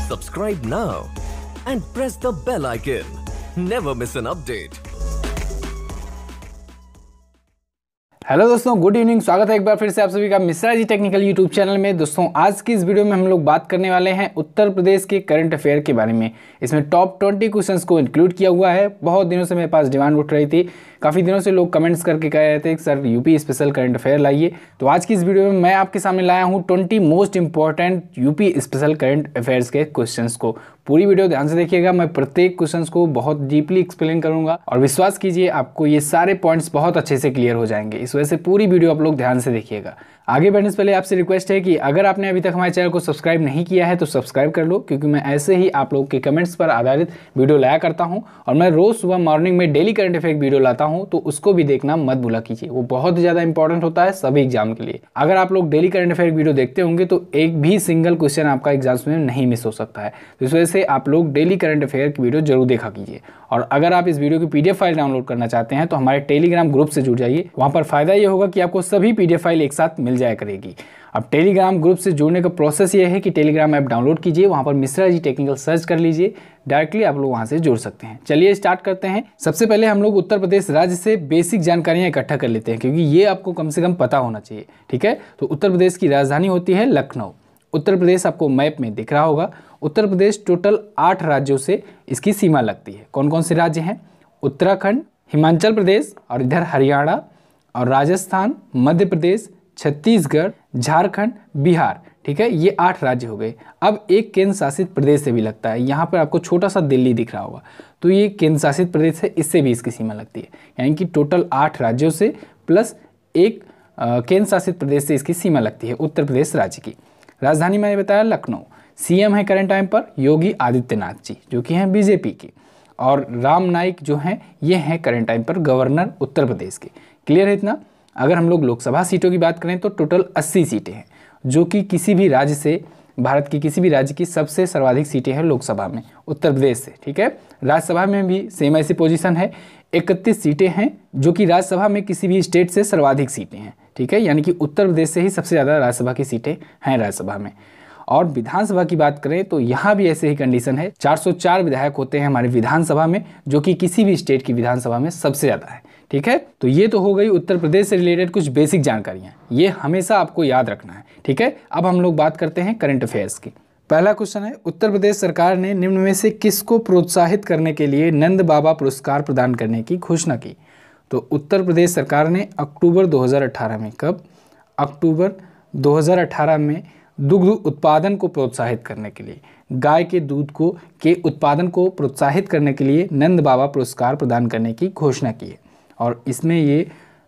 Subscribe now and press the bell icon. Never miss an update. Hello दोस्तों, good evening. स्वागत है एक बार फिर से आप सभी का Mishra ji technical YouTube channel में। दोस्तों आज की इस वीडियो में हम लोग बात करने वाले हैं उत्तर प्रदेश के करंट अफेयर के बारे में। इसमें टॉप 20 क्वेश्चंस को इंक्लूड किया हुआ है। बहुत दिनों से मेरे पास डिमांड उठ रही थी, काफ़ी दिनों से लोग कमेंट्स करके कह रहे थे कि sir UP special current affair लाइए। तो आज की इस वीडियो में मैं आपके सामने लाया हूँ 20 most important UP special current affairs के क्वेश्चंस को। पूरी वीडियो ध्यान से देखिएगा, मैं प्रत्येक क्वेश्चंस को बहुत डीपली एक्सप्लेन करूंगा और विश्वास कीजिए आपको ये सारे पॉइंट्स बहुत अच्छे से क्लियर हो जाएंगे। इस वजह से पूरी वीडियो आप लोग ध्यान से देखिएगा। आगे बढ़ने से पहले आपसे रिक्वेस्ट है कि अगर आपने अभी तक हमारे चैनल को सब्सक्राइब नहीं किया है तो सब्सक्राइब कर लो, क्योंकि मैं ऐसे ही आप लोगों के कमेंट्स पर आधारित वीडियो लाया करता हूं और मैं रोज सुबह मॉर्निंग में डेली करंट अफेयर वीडियो लाता हूं, तो उसको भी देखना मत भूला कीजिए। वो बहुत ज़्यादा इंपॉर्टेंट होता है सभी एग्जाम के लिए। अगर आप लोग डेली करंट अफेयर वीडियो देखते होंगे तो एक भी सिंगल क्वेश्चन आपका एग्जाम्स में नहीं मिस हो सकता है। तो इस वजह से आप लोग डेली करंट अफेयर की वीडियो जरूर देखा कीजिए। और अगर आप इस वीडियो की पीडीएफ फाइल डाउनलोड करना चाहते हैं तो हमारे टेलीग्राम ग्रुप से जुड़ जाइए। वहाँ पर फायदा ये होगा कि आपको सभी पीडीएफ फाइल एक साथ मिल जाया करेगी। अब टेलीग्राम ग्रुप से जुड़ने का प्रोसेस ये है कि टेलीग्राम ऐप डाउनलोड कीजिए, वहाँ पर मिश्रा जी टेक्निकल सर्च कर लीजिए, डायरेक्टली आप लोग वहाँ से जुड़ सकते हैं। चलिए स्टार्ट करते हैं। सबसे पहले हम लोग उत्तर प्रदेश राज्य से बेसिक जानकारियाँ इकट्ठा कर लेते हैं, क्योंकि ये आपको कम से कम पता होना चाहिए। ठीक है, तो उत्तर प्रदेश की राजधानी होती है लखनऊ। उत्तर प्रदेश आपको मैप में दिख रहा होगा। उत्तर प्रदेश टोटल 8 राज्यों से इसकी सीमा लगती है। कौन कौन से राज्य हैं? उत्तराखंड, हिमाचल प्रदेश और इधर हरियाणा और राजस्थान, मध्य प्रदेश, छत्तीसगढ़, झारखंड, बिहार। ठीक है, ये 8 राज्य हो गए। अब एक केंद्र शासित प्रदेश से भी लगता है। यहाँ पर आपको छोटा सा दिल्ली दिख रहा होगा, तो ये केंद्र शासित प्रदेश है, इससे भी इसकी सीमा लगती है। यानी कि टोटल 8 राज्यों से प्लस एक केंद्र शासित प्रदेश से इसकी सीमा लगती है उत्तर प्रदेश राज्य की। राजधानी मैंने बताया लखनऊ। सीएम है करंट टाइम पर योगी आदित्यनाथ जी, जो कि हैं बीजेपी के, और राम नाईक जो हैं ये हैं करंट टाइम पर गवर्नर उत्तर प्रदेश के। क्लियर है इतना? अगर हम लोग लोकसभा सीटों की बात करें तो टोटल 80 सीटें हैं, जो कि किसी भी राज्य से, भारत की किसी भी राज्य की सबसे सर्वाधिक सीटें हैं लोकसभा में उत्तर प्रदेश से। ठीक है, राज्यसभा में भी सेम ऐसी पोजीशन है, 31 सीटें हैं, जो कि राज्यसभा में किसी भी स्टेट से सर्वाधिक सीटें हैं। ठीक है, यानी कि उत्तर प्रदेश से ही सबसे ज़्यादा राज्यसभा की सीटें हैं राज्यसभा में। और विधानसभा की बात करें तो यहाँ भी ऐसे ही कंडीशन है, 404 विधायक होते हैं हमारी विधानसभा में, जो कि किसी भी स्टेट की विधानसभा में सबसे ज़्यादा है। ठीक है, तो ये तो हो गई उत्तर प्रदेश से रिलेटेड कुछ बेसिक जानकारियाँ, ये हमेशा आपको याद रखना है। ठीक है, अब हम लोग बात करते हैं करंट अफेयर्स की। पहला क्वेश्चन है, उत्तर प्रदेश सरकार ने निम्न में से किसको प्रोत्साहित करने के लिए नंद बाबा पुरस्कार प्रदान करने की घोषणा की? तो उत्तर प्रदेश सरकार ने अक्टूबर 2018 में, कब? अक्टूबर 2018 में दुग्ध उत्पादन को प्रोत्साहित करने के लिए, गाय के दूध के उत्पादन को प्रोत्साहित करने के लिए नंद बाबा पुरस्कार प्रदान करने की घोषणा की है। और इसमें ये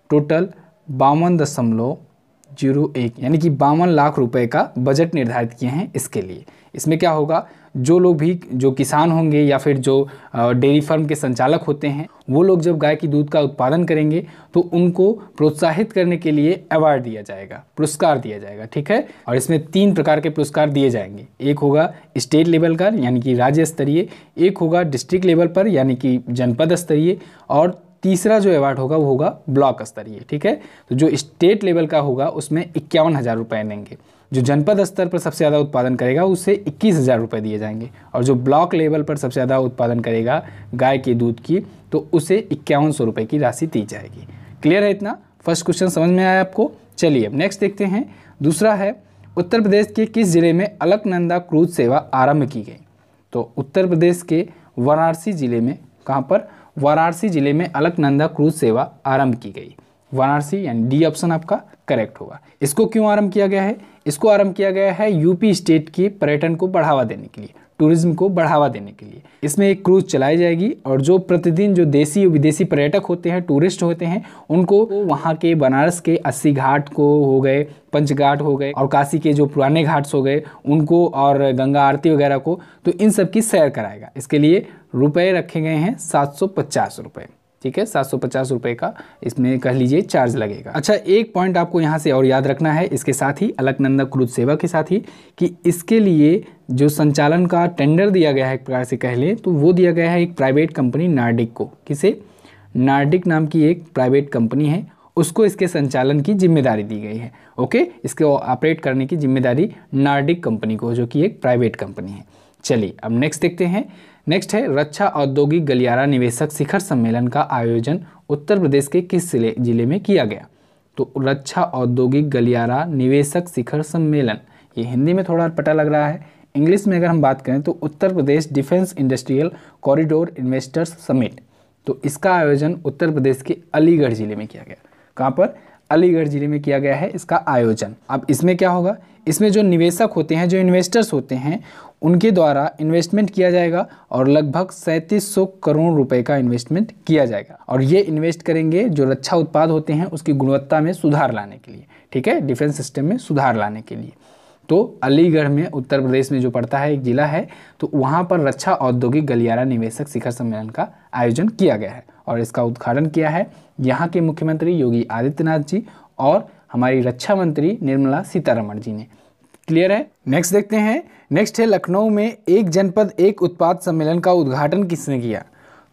टोटल 52.01 यानी कि 52 लाख रुपए का बजट निर्धारित किए हैं इसके लिए। इसमें क्या होगा, जो किसान होंगे या फिर जो डेयरी फार्म के संचालक होते हैं, वो लोग जब गाय की दूध का उत्पादन करेंगे तो उनको प्रोत्साहित करने के लिए अवार्ड दिया जाएगा, पुरस्कार दिया जाएगा। ठीक है, और इसमें 3 प्रकार के पुरस्कार दिए जाएंगे। एक होगा स्टेट लेवल का यानी कि राज्य स्तरीय, एक होगा डिस्ट्रिक्ट लेवल पर यानी कि जनपद स्तरीय, और तीसरा जो अवार्ड होगा वो होगा ब्लॉक स्तरीय। ठीक है, तो जो स्टेट लेवल का होगा उसमें 51,000 रुपये देंगे, जो जनपद स्तर पर सबसे ज़्यादा उत्पादन करेगा उससे 21,000 रुपये दिए जाएंगे, और जो ब्लॉक लेवल पर सबसे ज़्यादा उत्पादन करेगा गाय के दूध की तो उसे 5100 रुपये की राशि दी जाएगी। क्लियर है इतना? फर्स्ट क्वेश्चन समझ में आया आपको? चलिए अब नेक्स्ट देखते हैं। दूसरा है, उत्तर प्रदेश के किस जिले में अलकनंदा क्रूज सेवा आरंभ की गई? तो उत्तर प्रदेश के वाराणसी जिले में, कहाँ पर? वाराणसी जिले में अलकनंदा क्रूज सेवा आरंभ की गई। वाराणसी यानी डी ऑप्शन आपका करेक्ट होगा। इसको क्यों आरंभ किया गया है? इसको आरंभ किया गया है यूपी स्टेट के पर्यटन को बढ़ावा देने के लिए, टूरिज्म को बढ़ावा देने के लिए। इसमें एक क्रूज चलाई जाएगी और जो प्रतिदिन जो देसी और विदेशी पर्यटक होते हैं, टूरिस्ट होते हैं, उनको वहाँ के बनारस के 80 घाट को हो गए, पंचघाट हो गए और काशी के जो पुराने घाट्स हो गए उनको, और गंगा आरती वगैरह को, तो इन सब की सैर कराएगा। इसके लिए रुपए रखे गए हैं 750 रुपये। ठीक है, 750 रुपये का इसमें कह लीजिए चार्ज लगेगा। अच्छा, एक पॉइंट आपको यहाँ से और याद रखना है इसके साथ ही, अलकनंदा क्रूज सेवा के साथ ही, कि इसके लिए जो संचालन का टेंडर दिया गया है एक प्रकार से कह लें तो वो दिया गया है एक प्राइवेट कंपनी नार्डिक को। किसे? नार्डिक नाम की एक प्राइवेट कंपनी है, उसको इसके संचालन की जिम्मेदारी दी गई है। ओके, इसको ऑपरेट करने की जिम्मेदारी नार्डिक कंपनी को, जो कि एक प्राइवेट कंपनी है। चलिए अब नेक्स्ट देखते हैं। नेक्स्ट है रक्षा औद्योगिक गलियारा निवेशक शिखर सम्मेलन का आयोजन उत्तर प्रदेश के किस जिले में किया गया? तो रक्षा औद्योगिक गलियारा निवेशक शिखर सम्मेलन, ये हिंदी में थोड़ा पता लग रहा है, इंग्लिश में अगर हम बात करें तो Uttar Pradesh defence industrial corridor investors summit. तो इसका आयोजन उत्तर प्रदेश के अलीगढ़ जिले में किया गया। कहाँ पर? अलीगढ़ जिले में किया गया है इसका आयोजन। अब इसमें क्या होगा, इसमें जो निवेशक होते हैं, जो इन्वेस्टर्स होते हैं, उनके द्वारा इन्वेस्टमेंट किया जाएगा और लगभग 3700 करोड़ रुपए का इन्वेस्टमेंट किया जाएगा। और ये इन्वेस्ट करेंगे जो रक्षा उत्पाद होते हैं उसकी गुणवत्ता में सुधार लाने के लिए, ठीक है, डिफेंस सिस्टम में सुधार लाने के लिए। तो अलीगढ़ में उत्तर प्रदेश में जो पड़ता है एक जिला है, तो वहाँ पर रक्षा औद्योगिक गलियारा निवेशक शिखर सम्मेलन का आयोजन किया गया है और इसका उद्घाटन किया है यहाँ के मुख्यमंत्री योगी आदित्यनाथ जी और हमारी रक्षा मंत्री निर्मला सीतारमण जी ने। क्लियर है? नेक्स्ट देखते हैं। नेक्स्ट है लखनऊ में एक जनपद एक उत्पाद सम्मेलन का उद्घाटन किसने किया?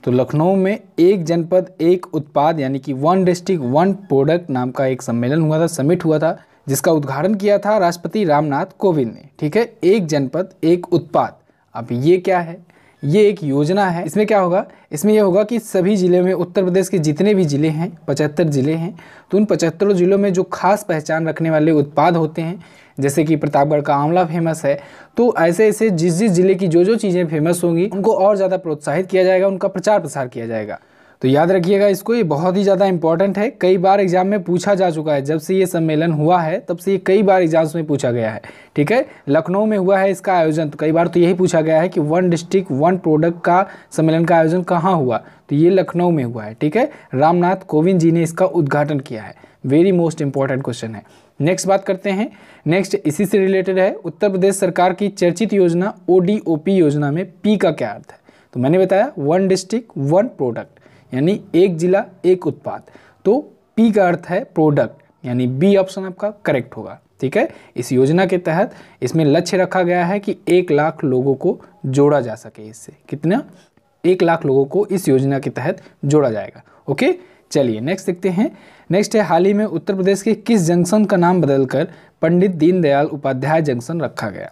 तो लखनऊ में एक जनपद एक उत्पाद यानी कि वन डिस्ट्रिक्ट वन प्रोडक्ट नाम का एक सम्मेलन हुआ था, समिट हुआ था, जिसका उद्घाटन किया था राष्ट्रपति रामनाथ कोविंद ने। ठीक है, एक जनपद एक उत्पाद। अब ये क्या है? ये एक योजना है। इसमें क्या होगा? इसमें ये होगा कि सभी ज़िले में, उत्तर प्रदेश के जितने भी ज़िले हैं, 75 ज़िले हैं, तो उन 75 ज़िलों में जो खास पहचान रखने वाले उत्पाद होते हैं, जैसे कि प्रतापगढ़ का आंवला फेमस है, तो ऐसे ऐसे जिस जिस ज़िले की जो चीज़ें फेमस होंगी उनको और ज़्यादा प्रोत्साहित किया जाएगा, उनका प्रचार प्रसार किया जाएगा। तो याद रखिएगा इसको, ये बहुत ही ज़्यादा इंपॉर्टेंट है। कई बार एग्जाम में पूछा जा चुका है, जब से ये सम्मेलन हुआ है तब से ये कई बार एग्जाम्स में पूछा गया है। ठीक है, लखनऊ में हुआ है इसका आयोजन, तो कई बार तो यही पूछा गया है कि वन डिस्ट्रिक्ट वन प्रोडक्ट का सम्मेलन का आयोजन कहाँ हुआ, तो ये लखनऊ में हुआ है। ठीक है, रामनाथ कोविंद जी ने इसका उद्घाटन किया है। वेरी मोस्ट इंपॉर्टेंट क्वेश्चन है। नेक्स्ट बात करते हैं। नेक्स्ट इसी से रिलेटेड है, उत्तर प्रदेश सरकार की चर्चित योजना ODOP योजना में P का क्या अर्थ है? तो मैंने बताया वन डिस्ट्रिक्ट वन प्रोडक्ट, यानी एक जिला एक उत्पाद। तो P का अर्थ है प्रोडक्ट, यानी B ऑप्शन आपका करेक्ट होगा। ठीक है, इस योजना के तहत इसमें लक्ष्य रखा गया है कि 1 लाख लोगों को जोड़ा जा सके। इससे कितना? 1 लाख लोगों को इस योजना के तहत जोड़ा जाएगा। ओके, चलिए नेक्स्ट देखते हैं। नेक्स्ट है, हाल ही में उत्तर प्रदेश के किस जंक्शन का नाम बदलकर पंडित दीनदयाल उपाध्याय जंक्शन रखा गया?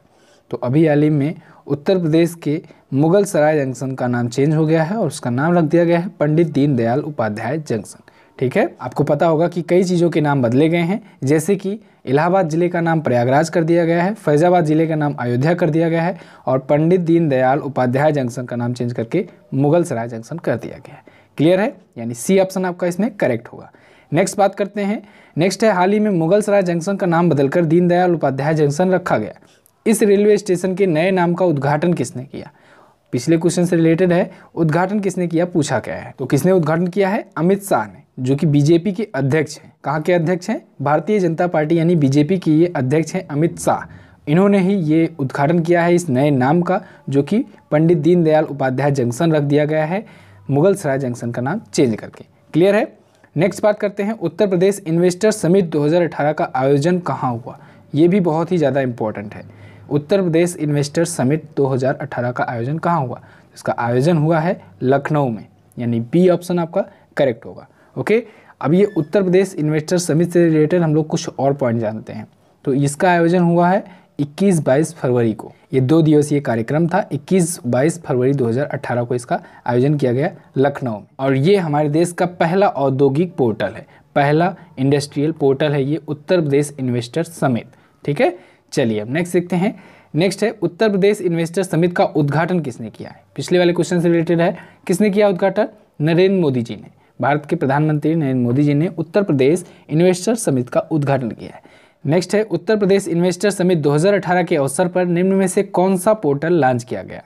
तो अभी हाल ही में उत्तर प्रदेश के मुगल सराय जंक्शन का नाम चेंज हो गया है और उसका नाम रख दिया गया है पंडित दीनदयाल उपाध्याय जंक्शन। ठीक है, आपको पता होगा कि कई चीज़ों के नाम बदले गए हैं, जैसे कि इलाहाबाद जिले का नाम प्रयागराज कर दिया गया है, फैजाबाद जिले का नाम अयोध्या कर दिया गया है और पंडित दीनदयाल उपाध्याय जंक्शन का नाम चेंज करके मुगल सराय जंक्शन कर दिया गया है। क्लियर है? यानी C ऑप्शन आपका इसमें करेक्ट होगा। नेक्स्ट बात करते हैं। नेक्स्ट है, हाल ही में मुगल सराय जंक्शन का नाम बदलकर दीनदयाल उपाध्याय जंक्शन रखा गया। इस रेलवे स्टेशन के नए नाम का उद्घाटन किसने किया? पिछले क्वेश्चन से रिलेटेड है, उद्घाटन किसने किया पूछा गया है। तो किसने उद्घाटन किया है? अमित शाह ने, जो कि बीजेपी के अध्यक्ष हैं। कहाँ के अध्यक्ष हैं? भारतीय जनता पार्टी यानी बीजेपी के ये अध्यक्ष हैं अमित शाह। इन्होंने ही ये उद्घाटन किया है इस नए नाम का, जो कि पंडित दीनदयाल उपाध्याय जंक्शन रख दिया गया है, मुगल सराय जंक्शन का नाम चेंज करके। क्लियर है? नेक्स्ट बात करते हैं, उत्तर प्रदेश इन्वेस्टर समिट 2018 का आयोजन कहाँ हुआ? ये भी बहुत ही ज़्यादा इंपॉर्टेंट है। उत्तर प्रदेश इन्वेस्टर समिट 2018 का आयोजन कहाँ हुआ? इसका आयोजन हुआ है लखनऊ में, यानी B ऑप्शन आपका करेक्ट होगा। ओके, अब ये उत्तर प्रदेश इन्वेस्टर समिट से रिलेटेड हम लोग कुछ और पॉइंट जानते हैं। तो इसका आयोजन हुआ है 21-22 फरवरी को। ये 2 दिवसीय कार्यक्रम था। 21-22 फरवरी 2018 को इसका आयोजन किया गया लखनऊ में। और ये हमारे देश का पहला औद्योगिक पोर्टल है, पहला इंडस्ट्रियल पोर्टल है ये उत्तर प्रदेश इन्वेस्टर समिट। ठीक है, चलिए अब नेक्स्ट देखते हैं। नेक्स्ट है, उत्तर प्रदेश इन्वेस्टर समिट का उद्घाटन किसने किया है? पिछले वाले क्वेश्चन से रिलेटेड है, किसने किया उद्घाटन? नरेंद्र मोदी जी ने। भारत के प्रधानमंत्री नरेंद्र मोदी जी ने उत्तर प्रदेश इन्वेस्टर समिट का उद्घाटन किया है। नेक्स्ट है, उत्तर प्रदेश इन्वेस्टर समिट 2018 के अवसर पर निम्न में से कौन सा पोर्टल लॉन्च किया गया?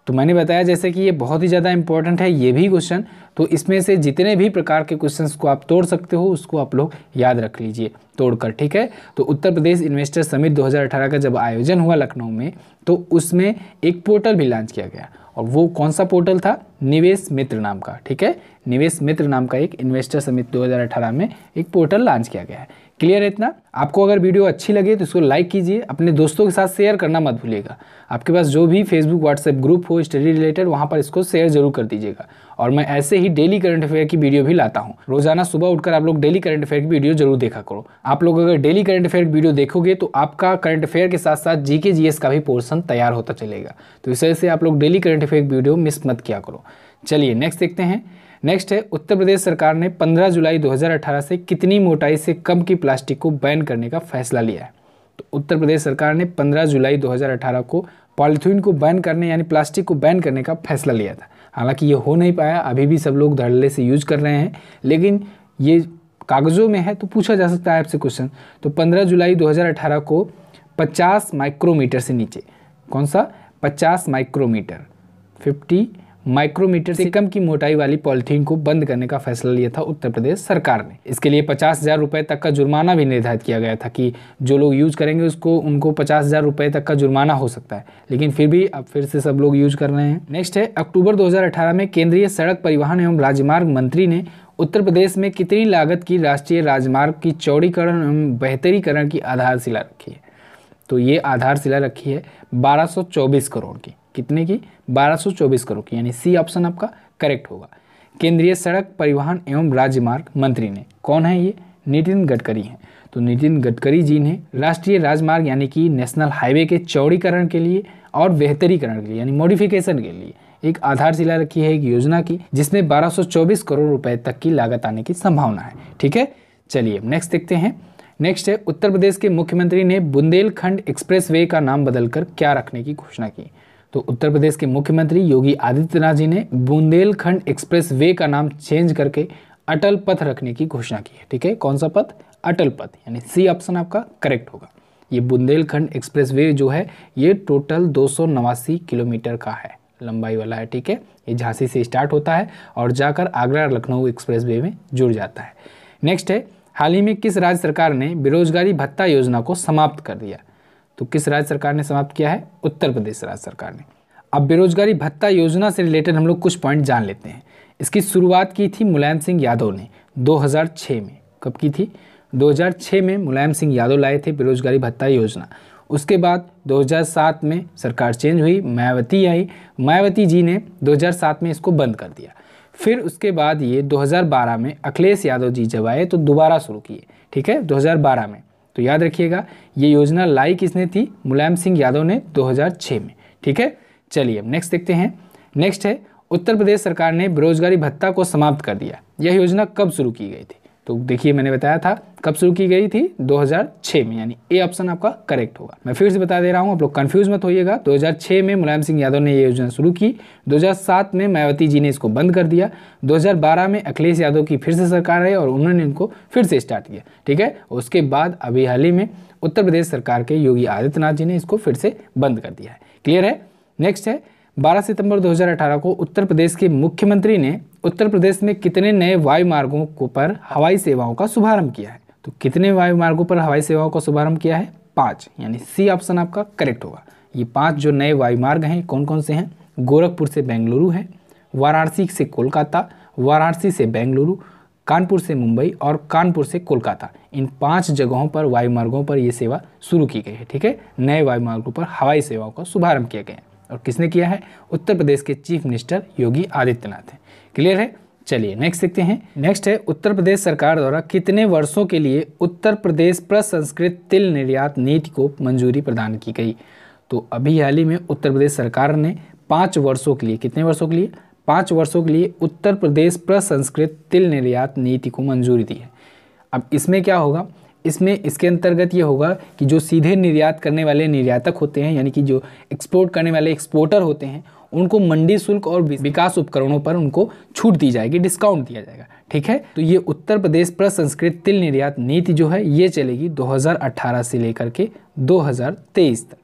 तो मैंने बताया जैसे कि ये बहुत ही ज़्यादा इंपॉर्टेंट है ये भी क्वेश्चन, तो इसमें से जितने भी प्रकार के क्वेश्चंस को आप तोड़ सकते हो उसको आप लोग याद रख लीजिए तोड़कर। ठीक है, तो उत्तर प्रदेश इन्वेस्टर समिट 2018 का जब आयोजन हुआ लखनऊ में, तो उसमें एक पोर्टल भी लॉन्च किया गया और वो कौन सा पोर्टल था? निवेश मित्र नाम का। ठीक है, निवेश मित्र नाम का एक इन्वेस्टर समिट 2018 में एक पोर्टल लॉन्च किया गया है। क्लियर है इतना? आपको अगर वीडियो अच्छी लगे तो इसको लाइक कीजिए, अपने दोस्तों के साथ शेयर करना मत भूलिएगा। आपके पास जो भी फेसबुक व्हाट्सएप ग्रुप हो स्टडी रिलेटेड, वहाँ पर इसको शेयर जरूर कर दीजिएगा। और मैं ऐसे ही डेली करंट अफेयर की वीडियो भी लाता हूँ। रोजाना सुबह उठकर आप लोग डेली करंट अफेयर की वीडियो जरूर देखा करो। आप लोग अगर डेली करंट अफेयर की वीडियो देखोगे तो आपका करंट अफेयर के साथ साथ जीके जीएस का भी पोर्शन तैयार होता चलेगा। तो इस वजह से आप लोग डेली करंट अफेयर की वीडियो मिस मत किया करो। चलिए नेक्स्ट देखते हैं। नेक्स्ट है, उत्तर प्रदेश सरकार ने 15 जुलाई 2018 से कितनी मोटाई से कम की प्लास्टिक को बैन करने का फैसला लिया है? तो उत्तर प्रदेश सरकार ने 15 जुलाई 2018 को पॉलीथीन को बैन करने यानी प्लास्टिक को बैन करने का फैसला लिया था। हालांकि ये हो नहीं पाया, अभी भी सब लोग धड़ल्ले से यूज कर रहे हैं, लेकिन ये कागज़ों में है तो पूछा जा सकता है आपसे क्वेश्चन। तो 15 जुलाई 2018 को 50 माइक्रोमीटर से नीचे, कौन सा 50 माइक्रोमीटर, 50 माइक्रोमीटर से कम की मोटाई वाली पॉलीथीन को बंद करने का फैसला लिया था उत्तर प्रदेश सरकार ने। इसके लिए 50,000 रुपये तक का जुर्माना भी निर्धारित किया गया था कि जो लोग यूज करेंगे उसको उनको 50,000 रुपये तक का जुर्माना हो सकता है, लेकिन फिर भी अब फिर से सब लोग यूज कर रहे हैं। नेक्स्ट है, अक्टूबर 2018 में केंद्रीय सड़क परिवहन एवं राजमार्ग मंत्री ने उत्तर प्रदेश में कितनी लागत की राष्ट्रीय राजमार्ग की चौड़ीकरण एवं बेहतरीकरण की आधारशिला रखी है? तो ये आधारशिला रखी है 1224 करोड़ की। कितने की? 1224 करोड़ की, यानी सी ऑप्शन आपका करेक्ट होगा। केंद्रीय सड़क परिवहन एवं राजमार्ग मंत्री ने, कौन है ये? नितिन गडकरी हैं। तो नितिन गडकरी जी ने राष्ट्रीय राजमार्ग यानी कि नेशनल हाईवे के चौड़ीकरण के लिए और बेहतरीकरण के लिए यानी मॉडिफिकेशन के लिए एक आधारशिला रखी है एक योजना की, जिसमें 1224 करोड़ रुपए तक की लागत आने की संभावना है। ठीक है, चलिए नेक्स्ट देखते हैं। नेक्स्ट है, उत्तर प्रदेश के मुख्यमंत्री ने बुंदेलखंड एक्सप्रेसवे का नाम बदलकर क्या रखने की घोषणा की? तो उत्तर प्रदेश के मुख्यमंत्री योगी आदित्यनाथ जी ने बुंदेलखंड एक्सप्रेसवे का नाम चेंज करके अटल पथ रखने की घोषणा की है। ठीक है, कौन सा पथ? अटल पथ, यानी सी ऑप्शन आपका करेक्ट होगा। ये बुंदेलखंड एक्सप्रेसवे जो है ये टोटल 289 किलोमीटर का है, लंबाई वाला है। ठीक है, ये झांसी से स्टार्ट होता है और जाकर आगरा लखनऊ एक्सप्रेसवे में जुड़ जाता है। नेक्स्ट है, हाल ही में किस राज्य सरकार ने बेरोजगारी भत्ता योजना को समाप्त कर दिया? तो किस राज्य सरकार ने समाप्त किया है? उत्तर प्रदेश राज्य सरकार ने। अब बेरोजगारी भत्ता योजना से रिलेटेड हम लोग कुछ पॉइंट जान लेते हैं। इसकी शुरुआत की थी मुलायम सिंह यादव ने 2006 में। कब की थी? 2006 में मुलायम सिंह यादव लाए थे बेरोजगारी भत्ता योजना। उसके बाद 2007 में सरकार चेंज हुई, मायावती आई, मायावती जी ने 2007 में इसको बंद कर दिया। फिर उसके बाद ये 2012 में अखिलेश यादव जी जब आए तो दोबारा शुरू किए। ठीक है, 2012 में। तो याद रखिएगा ये योजना लाई किसने थी? मुलायम सिंह यादव ने 2006 में। ठीक है, चलिए नेक्स्ट देखते हैं। नेक्स्ट है, उत्तर प्रदेश सरकार ने बेरोजगारी भत्ता को समाप्त कर दिया। यह योजना कब शुरू की गई थी? तो देखिए मैंने बताया था कब शुरू की गई थी, 2006 में, यानी ए ऑप्शन आपका करेक्ट होगा। मैं फिर से बता दे रहा हूँ, आप लोग कंफ्यूज मत होइएगा। 2006 में मुलायम सिंह यादव ने ये योजना शुरू की, 2007 में मायावती जी ने इसको बंद कर दिया, 2012 में अखिलेश यादव की फिर से सरकार है और उन्होंने इनको फिर से स्टार्ट किया। ठीक है, उसके बाद अभी हाल ही में उत्तर प्रदेश सरकार के योगी आदित्यनाथ जी ने इसको फिर से बंद कर दिया है। क्लियर है? नेक्स्ट है, 12 सितंबर 2018 को उत्तर प्रदेश के मुख्यमंत्री ने उत्तर प्रदेश में कितने नए वायु मार्गों पर हवाई सेवाओं का शुभारंभ किया है? तो कितने वायु मार्गों पर हवाई सेवाओं का शुभारंभ किया है? 5, यानी सी ऑप्शन आपका करेक्ट होगा। ये 5 जो नए वायु मार्ग हैं कौन कौन से हैं? गोरखपुर से बेंगलुरु है, वाराणसी से कोलकाता, वाराणसी से बेंगलुरु, कानपुर से मुंबई और कानपुर से कोलकाता। इन 5 जगहों पर वायु मार्गों पर यह सेवा शुरू की गई है। ठीक है, नए वायु मार्गों पर हवाई सेवाओं का शुभारंभ किया गया है और किसने किया है? उत्तर प्रदेश के चीफ मिनिस्टर योगी आदित्यनाथ हैं। क्लियर है? चलिए नेक्स्ट देखते हैं। नेक्स्ट है, उत्तर प्रदेश सरकार द्वारा कितने वर्षों के लिए उत्तर प्रदेश प्रसंस्कृत तिल निर्यात नीति को मंजूरी प्रदान की गई? तो अभी हाल ही में उत्तर प्रदेश सरकार ने 5 वर्षों के लिए, कितने वर्षों के लिए? 5 वर्षों के लिए उत्तर प्रदेश प्रसंस्कृत तिल निर्यात नीति को मंजूरी दी है। अब इसमें क्या होगा? इसमें इसके अंतर्गत ये होगा कि जो सीधे निर्यात करने वाले निर्यातक होते हैं, यानी कि जो एक्सपोर्ट करने वाले एक्सपोर्टर होते हैं, उनको मंडी शुल्क और विकास उपकरणों पर उनको छूट दी जाएगी, डिस्काउंट दिया जाएगा। ठीक है, तो ये उत्तर प्रदेश प्रसंस्कृत तिल निर्यात नीति जो है ये चलेगी 2018 से लेकर के 2023 तक।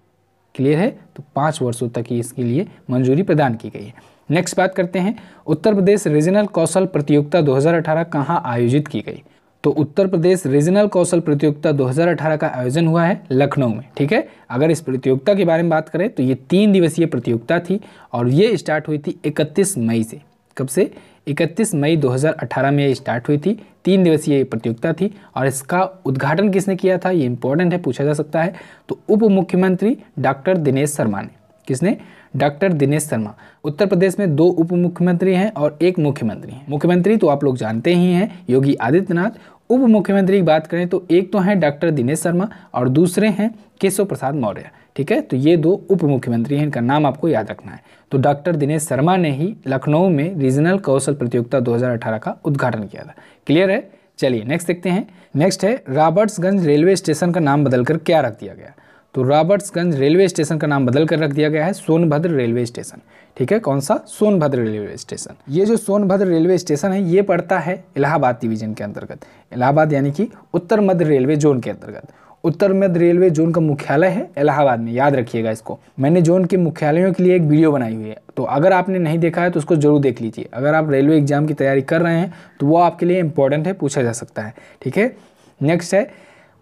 क्लियर है? तो 5 वर्षों तक ही इसके लिए मंजूरी प्रदान की गई है। नेक्स्ट बात करते हैं, उत्तर प्रदेश रीजनल कौशल प्रतियोगिता 2018 कहाँ आयोजित की गई? तो उत्तर प्रदेश रीजनल कौशल प्रतियोगिता 2018 का आयोजन हुआ है लखनऊ में। ठीक है, अगर इस प्रतियोगिता के बारे में बात करें तो ये 3 दिवसीय प्रतियोगिता थी और ये स्टार्ट हुई थी 31 मई से। कब से? 31 मई 2018 में ये स्टार्ट हुई थी। 3 दिवसीय ये प्रतियोगिता थी और इसका उद्घाटन किसने किया था, ये इंपॉर्टेंट है, पूछा जा सकता है। तो उप मुख्यमंत्री डॉक्टर दिनेश शर्मा ने। किसने? डॉक्टर दिनेश शर्मा। उत्तर प्रदेश में 2 उप मुख्यमंत्री हैं और 1 मुख्यमंत्री हैं। मुख्यमंत्री तो आप लोग जानते ही हैं, योगी आदित्यनाथ। उप मुख्यमंत्री की बात करें तो एक तो हैं डॉक्टर दिनेश शर्मा और दूसरे हैं केशव प्रसाद मौर्य। ठीक है, तो ये 2 उप मुख्यमंत्री हैं, इनका नाम आपको याद रखना है। तो डॉक्टर दिनेश शर्मा ने ही लखनऊ में रीजनल कौशल प्रतियोगिता 2018 का उद्घाटन किया था। क्लियर है? चलिए नेक्स्ट देखते हैं। नेक्स्ट है रॉबर्ट्सगंज रेलवे स्टेशन का नाम बदलकर क्या रख दिया गया। तो रॉबर्ट्सगंज रेलवे स्टेशन का नाम बदलकर रख दिया गया है सोनभद्र रेलवे स्टेशन। ठीक है, कौन सा? Sonbhadra railway station. ये जो सोनभद्र रेलवे स्टेशन है ये पड़ता है इलाहाबाद डिवीजन के अंतर्गत। इलाहाबाद यानी कि उत्तर मध्य रेलवे जोन के अंतर्गत। उत्तर मध्य रेलवे जोन का मुख्यालय है इलाहाबाद में, याद रखिएगा इसको। मैंने जोन के मुख्यालयों के लिए एक वीडियो बनाई हुई है, तो अगर आपने नहीं देखा है तो उसको जरूर देख लीजिए। अगर आप रेलवे एग्जाम की तैयारी कर रहे हैं तो वो आपके लिए इंपॉर्टेंट है, पूछा जा सकता है। ठीक है, नेक्स्ट है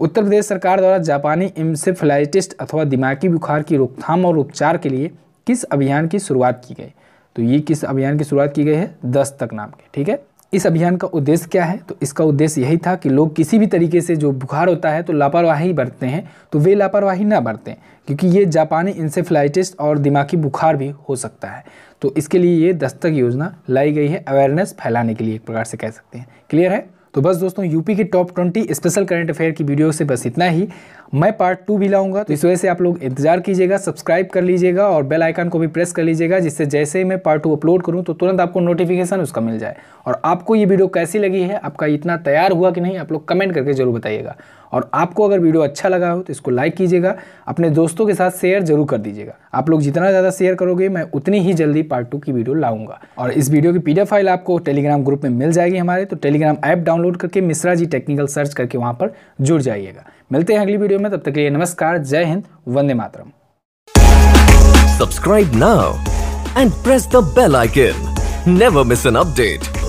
उत्तर प्रदेश सरकार द्वारा जापानी इंसेफेलाइटिस अथवा दिमागी बुखार की रोकथाम और उपचार के लिए किस अभियान की शुरुआत की गई। तो ये किस अभियान की शुरुआत की गई है? दस्तक नाम के। ठीक है, इस अभियान का उद्देश्य क्या है? तो इसका उद्देश्य यही था कि लोग किसी भी तरीके से जो बुखार होता है तो लापरवाही बरतते हैं, तो वे लापरवाही ना बरतें, क्योंकि ये जापानी इंसेफेलाइटिस और दिमागी बुखार भी हो सकता है। तो इसके लिए ये दस्तक योजना लाई गई है, अवेयरनेस फैलाने के लिए एक प्रकार से कह सकते हैं। क्लियर है? तो बस दोस्तों, यूपी के टॉप 20 स्पेशल करंट अफेयर की वीडियो से बस इतना ही। मैं पार्ट 2 भी लाऊंगा, तो इस वजह से आप लोग इंतजार कीजिएगा, सब्सक्राइब कर लीजिएगा और बेल आइकन को भी प्रेस कर लीजिएगा, जिससे जैसे ही मैं पार्ट 2 अपलोड करूं तो तुरंत आपको नोटिफिकेशन उसका मिल जाए। और आपको ये वीडियो कैसी लगी है, आपका इतना तैयार हुआ कि नहीं, आप लोग कमेंट करके जरूर बताइएगा। और आपको अगर वीडियो अच्छा लगा हो तो इसको लाइक कीजिएगा, अपने दोस्तों के साथ शेयर जरूर कर दीजिएगा। आप लोग जितना ज़्यादा शेयर करोगे मैं उतनी ही जल्दी पार्ट 2 की वीडियो लाऊंगा। और इस वीडियो की PDF फाइल आपको टेलीग्राम ग्रुप में मिल जाएगी हमारे, तो टेलीग्राम ऐप डाउनलोड करके मिश्रा जी टेक्निकल सर्च करके वहाँ पर जुड़ जाइएगा। मिलते हैं अगली वीडियो में, तब तक के लिए नमस्कार, जय Hind, Vande Mataram. Subscribe now and press the bell icon. Never miss an update.